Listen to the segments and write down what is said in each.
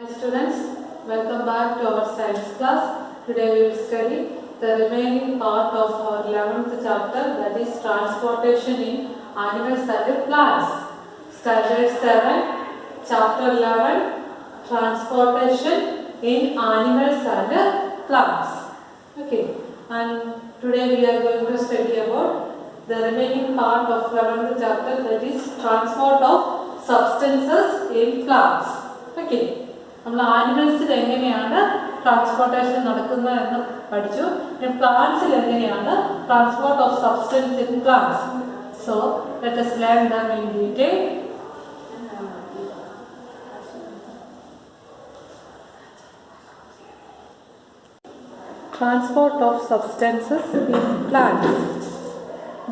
Hi students, welcome back to our science class. Today we will study the remaining part of our 11th chapter, that is transportation in animals and plants. Standard 7, chapter 11, transportation in animals and plants. Okay, and today we are going to study about the remaining part of 11th chapter, that is transport of substances in plants. Okay. നമ്മൾ ആനിമൽസിൽ എങ്ങനെയാണ് transportation നടക്കുന്നതെന്ന് പഠിച്ചു. പ്ലാന്റ്സിൽ എങ്ങനെയാണ് transport of substance in plants. So let us learn them in detail. Transport of substances in plants.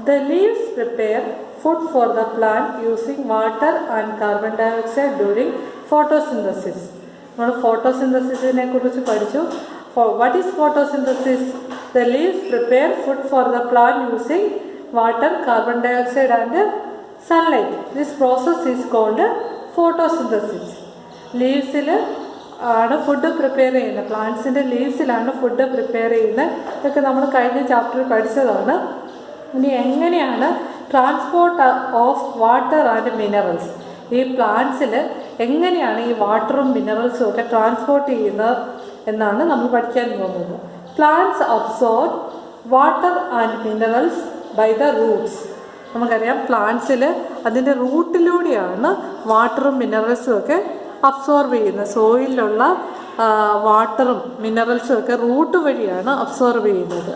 The leaves prepare food for the plant using water and carbon dioxide during photosynthesis. നമ്മൾ ഫോട്ടോസിന്തസിസിനെ കുറിച്ച് പഠിച്ചു. What is photosynthesis? The leaves prepare food for the plant using water, carbon dioxide and sunlight. This process is called photosynthesis. ലീവ്സിൽ ആണ് food prepare ചെയ്യുന്നത്. പ്ലാന്റ്സിൻ്റെ ലീവ്സിലാണ് food prepare ചെയ്യുന്നത്. ഇതൊക്കെ നമ്മൾ കഴിഞ്ഞ ചാപ്റ്ററിൽ പഠിച്ചതാണ്. ഇനി എങ്ങനെയാണ് transport of water and minerals, ഈ പ്ലാന്റ്സിൽ എങ്ങനെയാണ് ഈ വാട്ടറും മിനറൽസും ഒക്കെ ട്രാൻസ്പോർട്ട് ചെയ്യുന്നത് എന്നാണ് നമ്മൾ പഠിക്കാൻ പോകുന്നത്. Plants absorb water and minerals by the roots. നമുക്കറിയാം പ്ലാന്റ്സിൽ അതിൻ്റെ റൂട്ടിലൂടെയാണ് വാട്ടറും മിനറൽസും ഒക്കെ അബ്സോർബ് ചെയ്യുന്നത്. സോയിലുള്ള വാട്ടറും മിനറൽസും ഒക്കെ റൂട്ട് വഴിയാണ് അബ്സോർബ് ചെയ്യുന്നത്.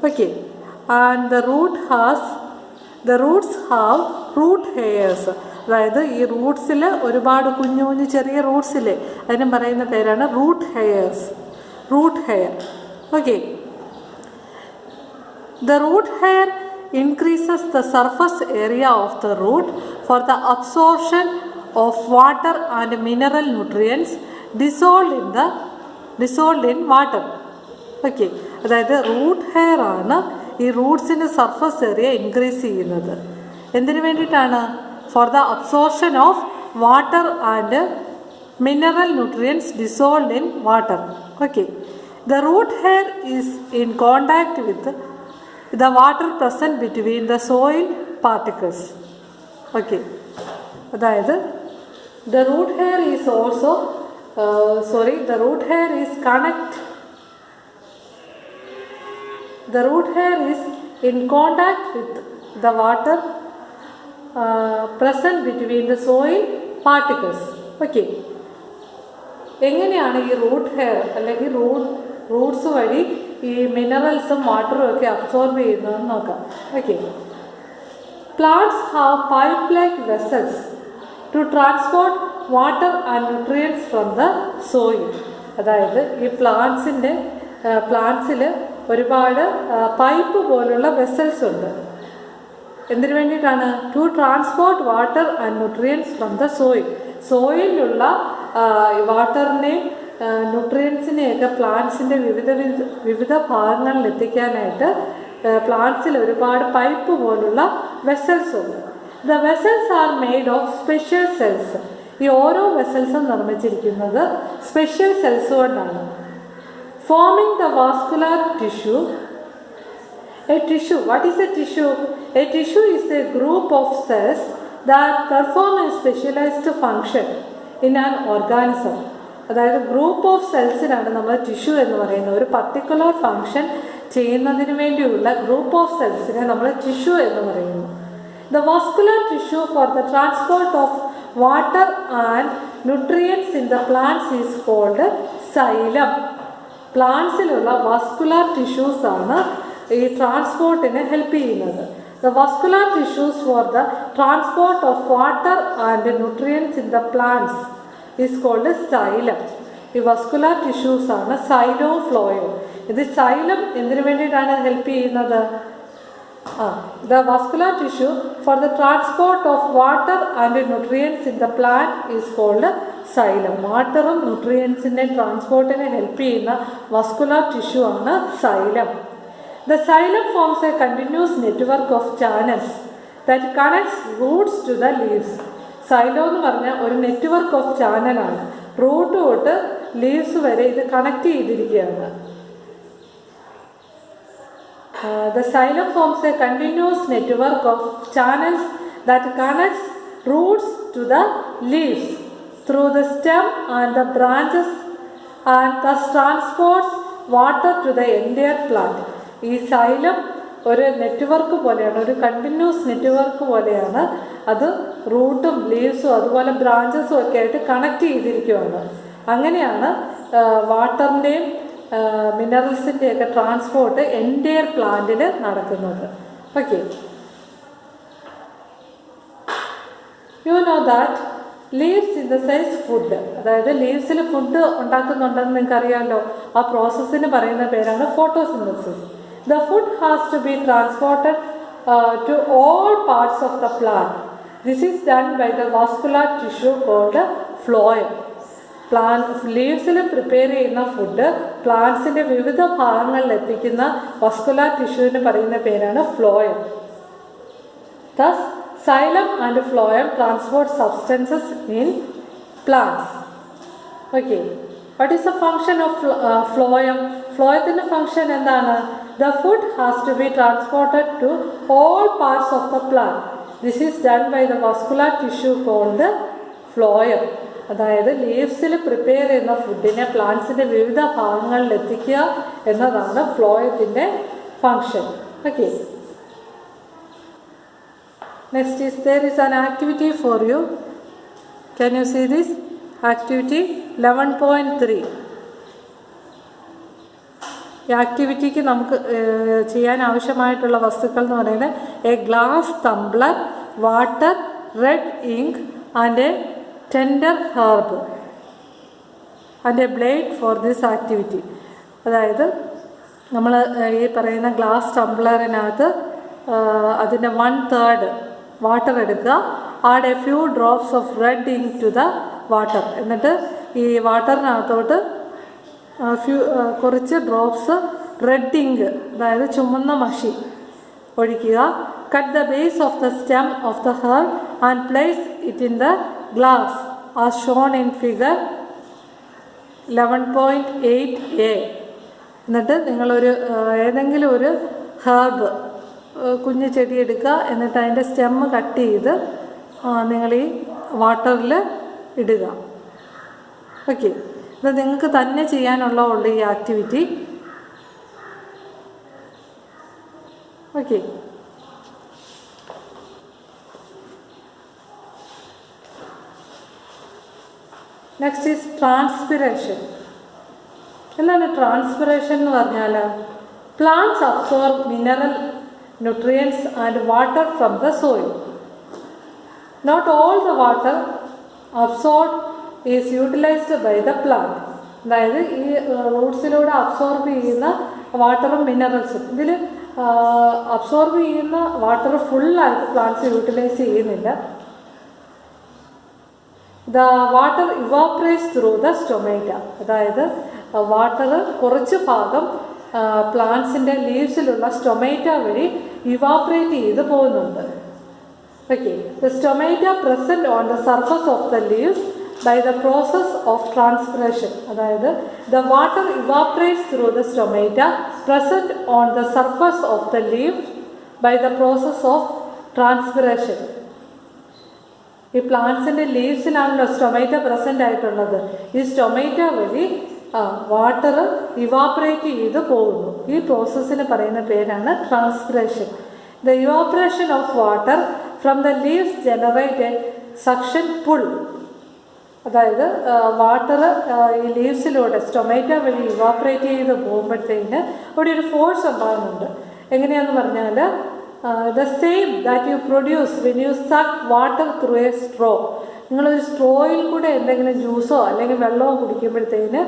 Okay, and the roots have root hairs. അതായത് ഈ റൂട്ട്സിൽ ഒരുപാട് കുഞ്ഞു കുഞ്ഞു ചെറിയ റൂട്ട്സില്ലേ, അതിന് പറയുന്ന പേരാണ് root hairs. Okay, the root hair increases the surface area of the root for the absorption of water and mineral nutrients dissolved in water. Okay, അതായത് റൂട്ട് ഹെയർ ആണ് ഈ റൂട്ട്സിൻ്റെ സർഫസ് ഏരിയ ഇൻക്രീസ് ചെയ്യുന്നത്. എന്തിനു വേണ്ടിയിട്ടാണ്? For the absorption of water and mineral nutrients dissolved in water. Okay, the root hair is in contact with the water present between the soil particles. Okay, അതായത് the root hair is also the root hair is in contact with the water present between the soil particles. Okay, എങ്ങനെയാണ് ഈ root hair അല്ലെങ്കിൽ Roots വഴി ഈ മിനറൽസും വാട്ടറും ഒക്കെ absorb ചെയ്യുന്നതെന്ന് നോക്കാം. Okay, plants have pipe like vessels to transport water and nutrients from the soil. അതായത് ഈ പ്ലാന്റ്സിൽ ഒരുപാട് പൈപ്പ് പോലുള്ള വെസൽസ് ഉണ്ട്. എന്തിനു വേണ്ടിയിട്ടാണ്? To transport water and nutrients from the soil. സോയിലുള്ള വാട്ടറിനെയും ന്യൂട്രിയൻസിനെയൊക്കെ പ്ലാന്റ്സിൻ്റെ വിവിധ ഭാഗങ്ങളിൽ എത്തിക്കാനായിട്ട് പ്ലാന്റ്സിൽ ഒരുപാട് പൈപ്പ് പോലുള്ള വെസൽസ് ഉണ്ട്. The vessels are made of special cells. ഈ ഓരോ വെസൽസും നിർമ്മിച്ചിരിക്കുന്നത് സ്പെഷ്യൽ സെൽസ് കൊണ്ടാണ്. Forming the vascular tissue. A tissue. What is a tissue? A tissue is a group of cells that perform a specialized function in an organism. അതായത് group of സെൽസിനാണ് നമ്മൾ tissue എന്ന് പറയുന്നത്. ഒരു പർട്ടിക്കുലർ ഫങ്ഷൻ ചെയ്യുന്നതിന് വേണ്ടിയുള്ള group of സെൽസിനെ നമ്മൾ tissue എന്ന് പറയുന്നു. The vascular tissue for the transport of water and nutrients in the plants is called xylem. പ്ലാന്റ്സിലുള്ള വാസ്കുലർ ടിഷ്യൂസ് ആണ് ഈ ട്രാൻസ്പോർട്ടിനെ ഹെൽപ്പ് ചെയ്യുന്നത്. The vascular tissues for the transport of water and nutrients in the plants is called xylem. ഈ vascular tissues ആണ് സൈലോ ഫ്ലോയോ. ഇത് സൈലം എന്തിനു വേണ്ടിയിട്ടാണ് ഹെൽപ്പ് ചെയ്യുന്നത്? The vascular tissue for the transport of water and nutrients in the plant is called xylem. വാട്ടറും ന്യൂട്രിയൻസിൻ്റെ ട്രാൻസ്പോർട്ടിനെ ഹെൽപ്പ് ചെയ്യുന്ന വാസ്കുലർ ടിഷ്യൂ ആണ് xylem. The xylem forms a continuous network of channels that connects roots to the leaves. Xylem എന്ന് പറഞ്ഞാൽ ഒരു network of ചാനലാണ്. Root തൊട്ട് ലീവ്സ് വരെ ഇത് കണക്ട് ചെയ്തിരിക്കുകയാണ്. The xylem forms a continuous network of channels that connects roots to the leaves through the stem and the branches and thus transports water to the entire plant. ഈ xylem ഒരു network പോലെയാണ്, ഒരു continuous network പോലെയാണ്. അത് റൂട്ടും ലീവ്സും അതുപോലെ ബ്രാഞ്ചസും ഒക്കെ ആയിട്ട് കണക്ട് ചെയ്തിരിക്കുകയാണ്. അങ്ങനെയാണ് വാട്ടറിൻ്റെയും മിനറൽസിൻ്റെയൊക്കെ ട്രാൻസ്പോർട്ട് എൻ്റയർ പ്ലാന്റിൽ നടക്കുന്നത്. Okay, you know that leaves synthesize food. അതായത് ലീവ്സിൽ ഫുഡ് ഉണ്ടാക്കുന്നുണ്ടെന്ന് നിങ്ങൾക്ക് അറിയാമല്ലോ. ആ പ്രോസസ്സിന് പറയുന്ന പേരാണ് photosynthesis. The food has to be transported to all parts of the plant. This is done by the vascular tissue called phloem. ലീവ്സിൽ പ്രിപ്പയർ ചെയ്യുന്ന food പ്ലാന്റ്സിൻ്റെ വിവിധ ഭാഗങ്ങളിൽ എത്തിക്കുന്ന വസ്കുലാർ ടിഷ്യൂവിന് പറയുന്ന പേരാണ് phloem. Thus, xylem and phloem transport substances in plants. Okay, what is the function of phloem? Phloemത്തിൻ്റെ ഫംഗ്ഷൻ എന്താണ്? The food has to be transported to all parts of the plant. This is done by the vascular tissue called phloem. അതായത് ലീവ്സിൽ prepare ചെയ്യുന്ന ഫുഡിനെ പ്ലാന്റ്സിൻ്റെ വിവിധ ഭാഗങ്ങളിൽ എത്തിക്കുക എന്നതാണ് ഫ്ലോയത്തിൻ്റെ function. Okay, next is there is an activity for you. Can you see this activity 11.3? ഈ ആക്ടിവിറ്റിക്ക് നമുക്ക് ചെയ്യാൻ ആവശ്യമായിട്ടുള്ള വസ്തുക്കൾ എന്ന് പറയുന്നത് a glass tumbler, water, red ink and a tender herb and a blade for this activity. അതായത് നമ്മൾ ഈ പറയുന്ന ഗ്ലാസ് ടംബ്ലറിനകത്ത് അതിൻ്റെ 1/3 വാട്ടർ എടുക്കുക, add a few drops of red ink to the water. എന്നിട്ട് ഈ വാട്ടറിനകത്തോട്ട് കുറച്ച് ഡ്രോപ്സ് റെഡ് ഇങ്ക്, അതായത് ചുമന്ന മഷി ഒഴിക്കുക. Cut the base of the stem of the herb and place it in the glass as shown in figure 11.8a. എന്നിട്ട് നിങ്ങളൊരു ഏതെങ്കിലും ഒരു ഹെർബ് കുഞ്ഞു ചെടി എടുക്കുക, എന്നിട്ട് അതിൻ്റെ സ്റ്റെമ്മ് കട്ട് ചെയ്ത് നിങ്ങൾ ഈ വാട്ടറിൽ ഇടുക. ഓക്കെ, ഇത് നിങ്ങൾക്ക് തന്നെ ചെയ്യാനുള്ളതുള്ളൂ ഈ activity. Okay, next is transpiration. എന്താണ് ട്രാൻസ്പിറേഷൻ എന്ന് പറഞ്ഞാൽ? Plants absorb mineral nutrients and water from the soil. Not all the water absorb is utilized by the plant. അതായത് ഈ റൂട്ട്സിലൂടെ അബ്സോർബ് ചെയ്യുന്ന വാട്ടറും മിനറൽസും, ഇതിൽ അബ്സോർബ് ചെയ്യുന്ന വാട്ടർ ഫുള്ളായിട്ട് പ്ലാന്റ്സ് യൂട്ടിലൈസ് ചെയ്യുന്നില്ല. The water evaporates through the stomata. അതായത് വാട്ടർ കുറച്ച് ഭാഗം പ്ലാന്റ്സിൻ്റെ ലീവ്സിലുള്ള സ്റ്റൊമേറ്റ വഴി ഇവാപ്രേറ്റ് ചെയ്ത് പോകുന്നുണ്ട്. Okay, the stomata present on the surface of the leaves by the process of transpiration. അതായത് the water evaporates through the stomata present on the surface of the leaf by the process of transpiration. ഈ പ്ലാന്റ്സിൻ്റെ ലീവ്സിലാണല്ലോ stomata present ആയിട്ടുള്ളത്. ഈ stomata വഴി water evaporate ചെയ്ത് പോകുന്നു. ഈ പ്രോസസ്സിന് പറയുന്ന പേരാണ് transpiration. The evaporation of water from the leaves generate A suction pull. അതായത് വാട്ടർ ഈ ലീവ്സിലൂടെ സ്റ്റൊമേറ്റ വഴി ഇവാപ്പറേറ്റ് ചെയ്ത് പോകുമ്പോഴത്തേന് അവിടെ ഒരു ഫോഴ്സ് ഉണ്ടാകുന്നുണ്ട്. എങ്ങനെയാണെന്ന് പറഞ്ഞാൽ the same that you produce when you suck water through A straw. നിങ്ങളൊരു സ്ട്രോയിൽ കൂടെ എന്തെങ്കിലും ജ്യൂസോ അല്ലെങ്കിൽ വെള്ളമോ കുടിക്കുമ്പോഴത്തേന്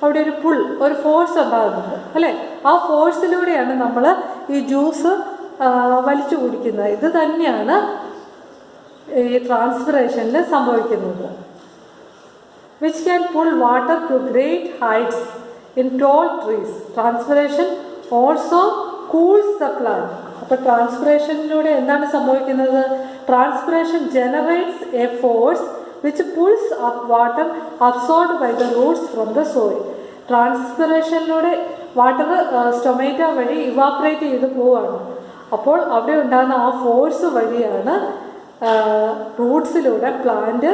അവിടെ ഒരു പുൾ, ഒരു ഫോഴ്സ് ഉണ്ടാകുന്നുണ്ട് അല്ലേ? ആ ഫോഴ്സിലൂടെയാണ് നമ്മൾ ഈ ജ്യൂസ് വലിച്ചു കുടിക്കുന്നത്. ഇത് തന്നെയാണ് ഈ ട്രാൻസ്പിറേഷനിൽ സംഭവിക്കുന്നത്. which can pull water to great heights in tall trees. Transpiration also cools the plant. അപ്പോൾ ട്രാൻസ്പിറേഷനിലൂടെ എന്താണ് സംഭവിക്കുന്നത്? Transpiration generates a force which pulls up water absorbed by the roots from the soil. ട്രാൻസ്പിറേഷനിലൂടെ വാട്ടർ സ്റ്റൊമേറ്റ വഴി evaporate ചെയ്ത് പോവുകയാണ്. അപ്പോൾ അവിടെ ഉണ്ടാകുന്ന ആ ഫോഴ്സ് വഴിയാണ് റൂട്ട്സിലൂടെ പ്ലാന്റ്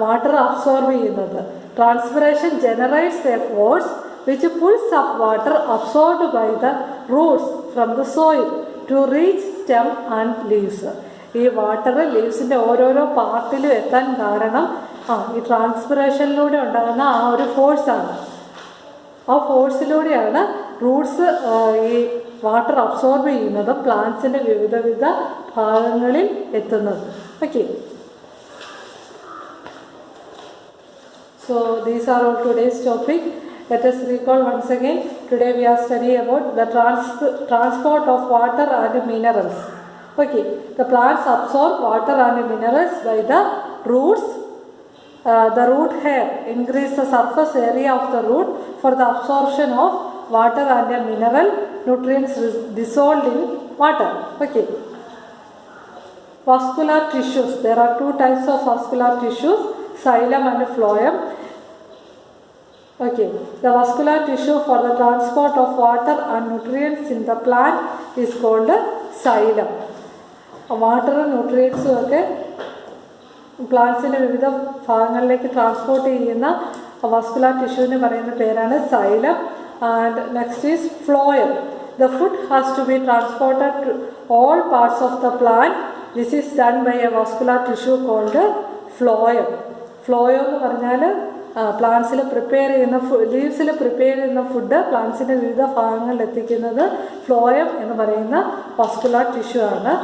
വാട്ടർ അബ്സോർബ് ചെയ്യുന്നത്. Transpiration generates a force which pulls up water absorbed by the roots from the soil to reach stem and leaves. ഈ വാട്ടർ ലീവ്സിൻ്റെ ഓരോരോ പാർട്ടിലും എത്താൻ കാരണം ഈ ട്രാൻസ്പിറേഷനിലൂടെ ഉണ്ടാകുന്ന ആ ഒരു ഫോഴ്സാണ്. ആ ഫോഴ്സിലൂടെയാണ് റൂട്ട്സ് ഈ വാട്ടർ അബ്സോർബ് ചെയ്യുന്നതും പ്ലാന്റ്സിൻ്റെ വിവിധ ഭാഗങ്ങളിൽ എത്തുന്നത്. Okay, so these are all today's topic. Let us recall once again. Today we are studying about the transport of water and minerals. Okay, the plants absorb water and minerals by the roots. The root hair increase the surface area of the root for the absorption of water and mineral nutrients dissolved in water. Okay. Vascular tissues. There are two types of vascular tissues, xylem and phloem. Okay, the vascular tissue for the transport of water and nutrients in the plant is called xylem. വാട്ടറും ന്യൂട്രിയൻസും ഒക്കെ പ്ലാന്റ്സിൻ്റെ വിവിധ ഭാഗങ്ങളിലേക്ക് transport ചെയ്യുന്ന vascular ടിഷ്യൂവിന് പറയുന്ന പേരാണ് xylem. And next is phloem. The food has to be transported to all parts of the plant. This is done by a vascular tissue called phloem. Phloem എന്ന് പറഞ്ഞാൽ പ്ലാന്റ്സിൽ പ്രിപ്പയർ ചെയ്യുന്ന ലീവ്സിൽ പ്രിപ്പയർ ചെയ്യുന്ന food പ്ലാന്റ്സിൻ്റെ വിവിധ ഭാഗങ്ങളിൽ എത്തിക്കുന്നത് ഫ്ലോയം എന്ന് പറയുന്ന വാസ്കുലാർ ടിഷ്യൂ ആണ്.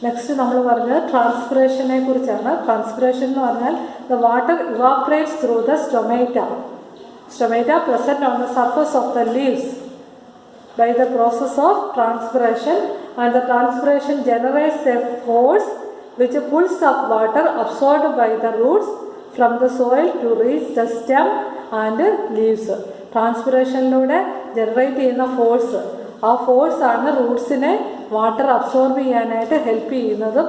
നെക്സ്റ്റ് നമ്മൾ പറഞ്ഞത് ട്രാൻസ്പിറേഷനെ കുറിച്ചാണ്. ട്രാൻസ്പിറേഷൻ എന്ന് പറഞ്ഞാൽ the water evaporates through the stomata present on the surface of the leaves by the process of transpiration. And the transpiration generates a force which pulls up water absorbed by the roots from the soil to reach the stem and leaves. ട്രാൻസ്പിറേഷനിലൂടെ generate ചെയ്യുന്ന force, ആ ഫോഴ്സാണ് റൂട്ട്സിനെ water absorb ചെയ്യാനായിട്ട് help ചെയ്യുന്നതും.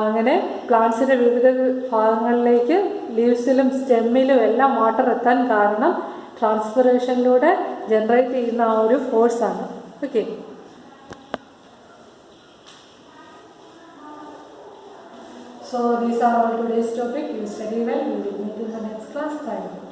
അങ്ങനെ പ്ലാന്റ്സിൻ്റെ വിവിധ ഭാഗങ്ങളിലേക്ക് ലീവ്സിലും സ്റ്റെമ്മിലും എല്ലാം വാട്ടർ എത്താൻ കാരണം ട്രാൻസ്പിറേഷനിലൂടെ ജനറേറ്റ് ചെയ്യുന്ന ആ ഒരു ഫോഴ്സാണ്. Okay, so these are all today's topic. You study well. We will meet in the next class. Thank you.